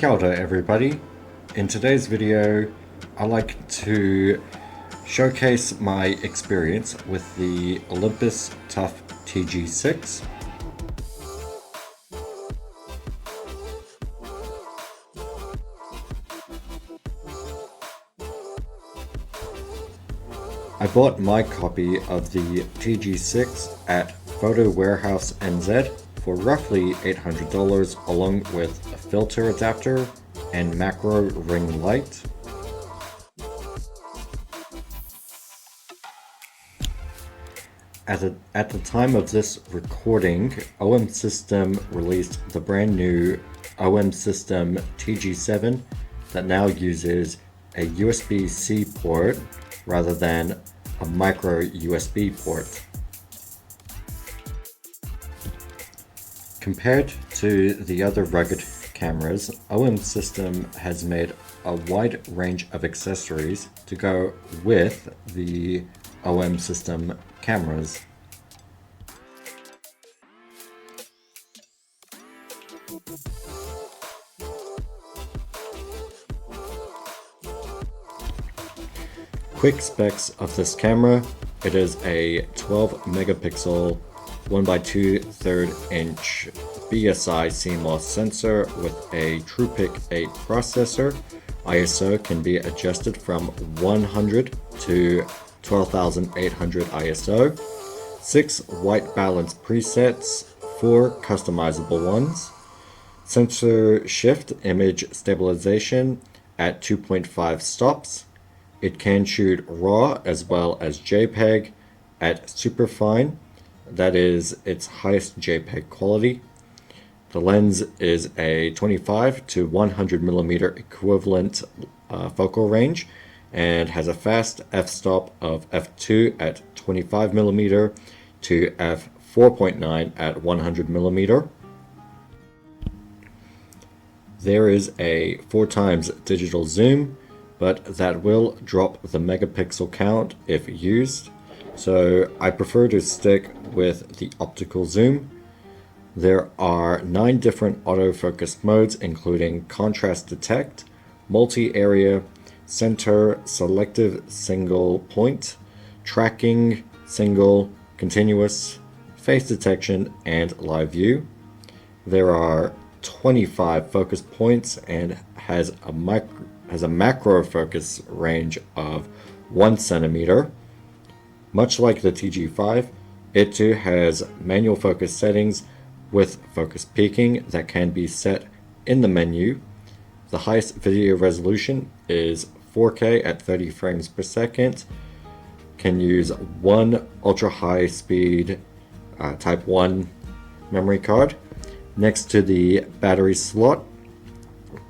Kia ora everybody. In today's video, I like to showcase my experience with the Olympus TG-6. I bought my copy of the TG-6 at Photo Warehouse NZ for roughly $800 along with a filter adapter and macro ring light. At the time of this recording, OM System released the brand new OM System TG-7 that now uses a USB-C port rather than a micro USB port. Compared to the other rugged cameras, OM System has made a wide range of accessories to go with the OM System cameras. Quick specs of this camera: it is a 12 megapixel 1x2/3 inch BSI CMOS sensor with a TruePic 8 processor. ISO can be adjusted from 100 to 12,800 ISO. 6 white balance presets, 4 customizable ones. Sensor shift image stabilization at 2.5 stops. It can shoot RAW as well as JPEG at superfine. That is its highest JPEG quality. The lens is a 25 to 100 millimeter equivalent focal range and has a fast f-stop of f2 at 25 millimeter to f4.9 at 100 millimeter. There is a 4x digital zoom, but that will drop the megapixel count if used, so I prefer to stick with the optical zoom. There are 9 different autofocus modes, including contrast detect, multi-area, center, selective single point, tracking, single, continuous, face detection, and live view. There are 25 focus points and has a macro focus range of 1 centimeter. Much like the TG5, it too has manual focus settings with focus peaking that can be set in the menu. The highest video resolution is 4K at 30 frames per second. Can use one ultra high speed type 1 memory card. Next to the battery slot,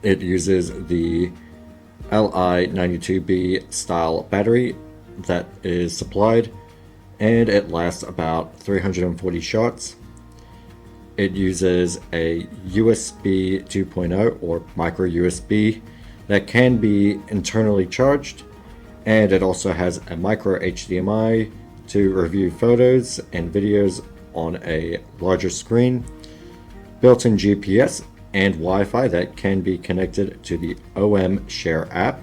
it uses the Li92B style battery that is supplied, and it lasts about 340 shots. It uses a USB 2.0 or micro USB that can be internally charged, and it also has a micro HDMI to review photos and videos on a larger screen, built-in GPS and Wi-Fi that can be connected to the OM Share app.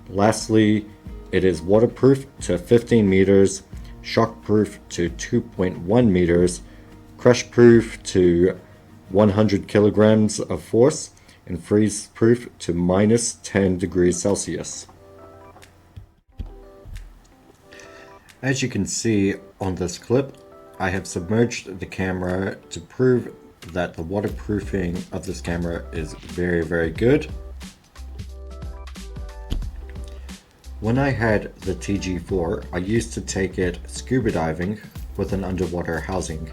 Lastly, it is waterproof to 15 meters, shockproof to 2.1 meters, crushproof to 100 kilograms of force, and freeze-proof to minus 10 degrees Celsius. As you can see on this clip, I have submerged the camera to prove that the waterproofing of this camera is very good. When I had the TG4, I used to take it scuba diving with an underwater housing.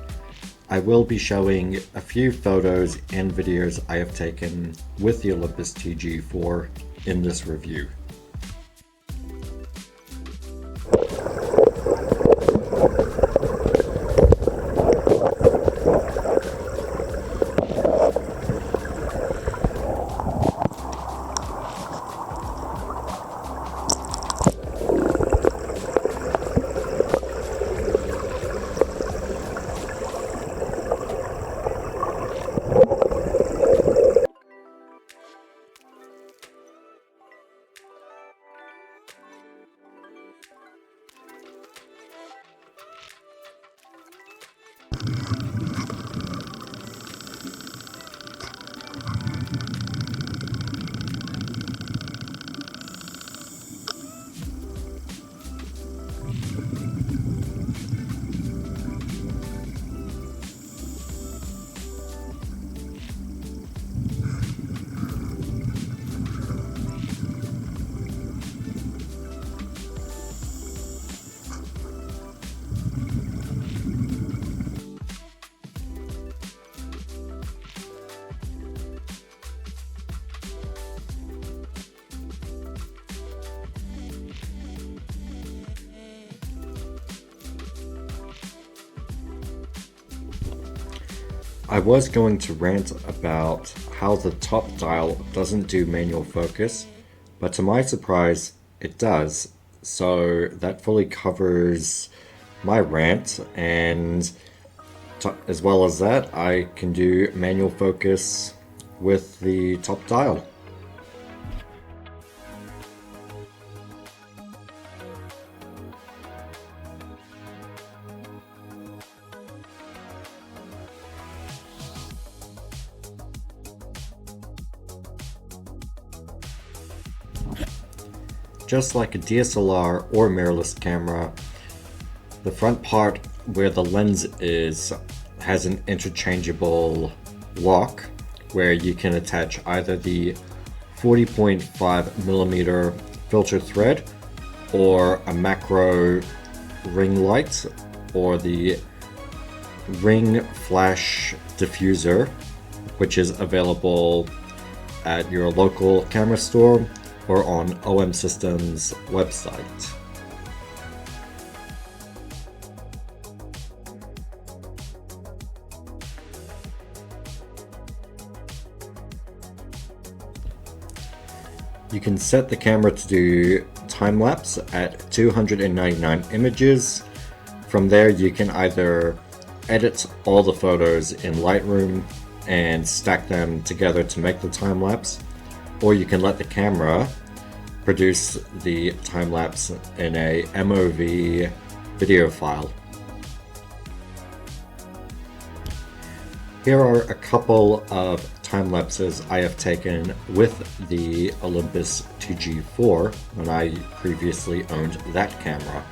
I will be showing a few photos and videos I have taken with the Olympus TG4 in this review. I was going to rant about how the top dial doesn't do manual focus, but to my surprise, it does. So that fully covers my rant, and as well as that, I can do manual focus with the top dial. Just like a DSLR or mirrorless camera, the front part where the lens is has an interchangeable lock where you can attach either the 40.5mm filter thread or a macro ring light or the ring flash diffuser, which is available at your local camera store or on OM Systems website. You can set the camera to do time-lapse at 299 images. From there you can either edit all the photos in Lightroom and stack them together to make the time-lapse, or you can let the camera produce the time-lapse in a MOV video file. Here are a couple of time-lapses I have taken with the Olympus TG-4 when I previously owned that camera.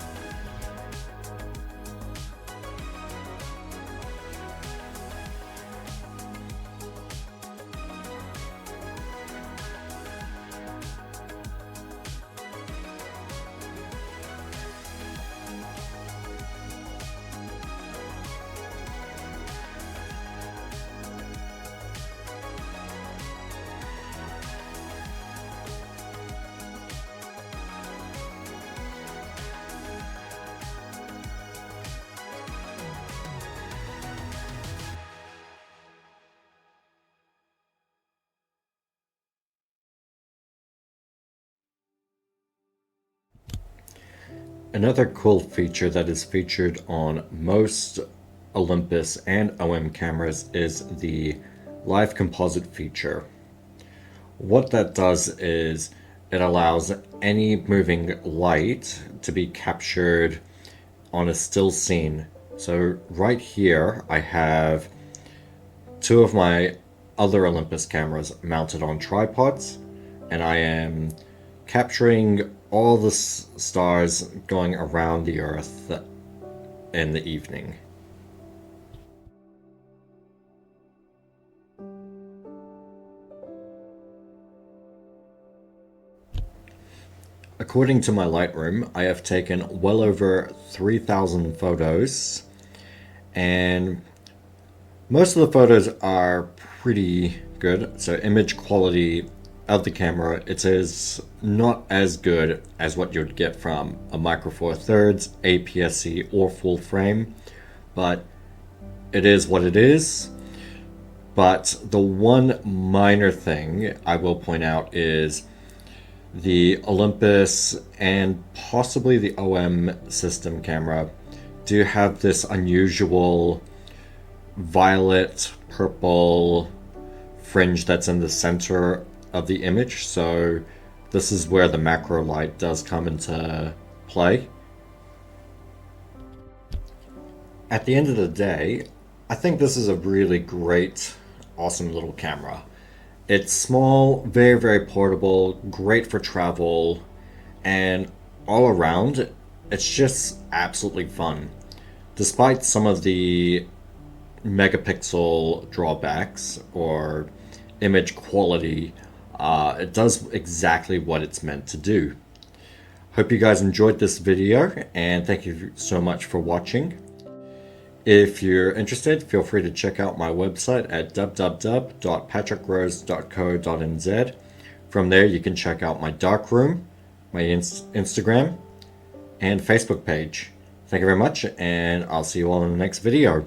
Another cool feature that is featured on most Olympus and OM cameras is the live composite feature. What that does is it allows any moving light to be captured on a still scene. So right here I have two of my other Olympus cameras mounted on tripods, and I am capturing all the stars going around the Earth in the evening. According to my Lightroom, I have taken well over 3,000 photos, and most of the photos are pretty good. So image quality of the camera, it is not as good as what you'd get from a Micro Four Thirds, APS-C, or full frame, but it is what it is. But the one minor thing I will point out is the Olympus and possibly the OM system camera do have this unusual violet purple fringe that's in the center of the image, so this is where the macro light does come into play. At the end of the day, I think this is a really great, awesome little camera. It's small, very, very portable, great for travel, and all around, it's just absolutely fun. Despite some of the megapixel drawbacks or image quality, it does exactly what it's meant to do. Hope you guys enjoyed this video, and thank you so much for watching. If you're interested, feel free to check out my website at www.patrickrose.co.nz. From there you can check out my darkroom, my Instagram, and Facebook page. Thank you very much, and I'll see you all in the next video.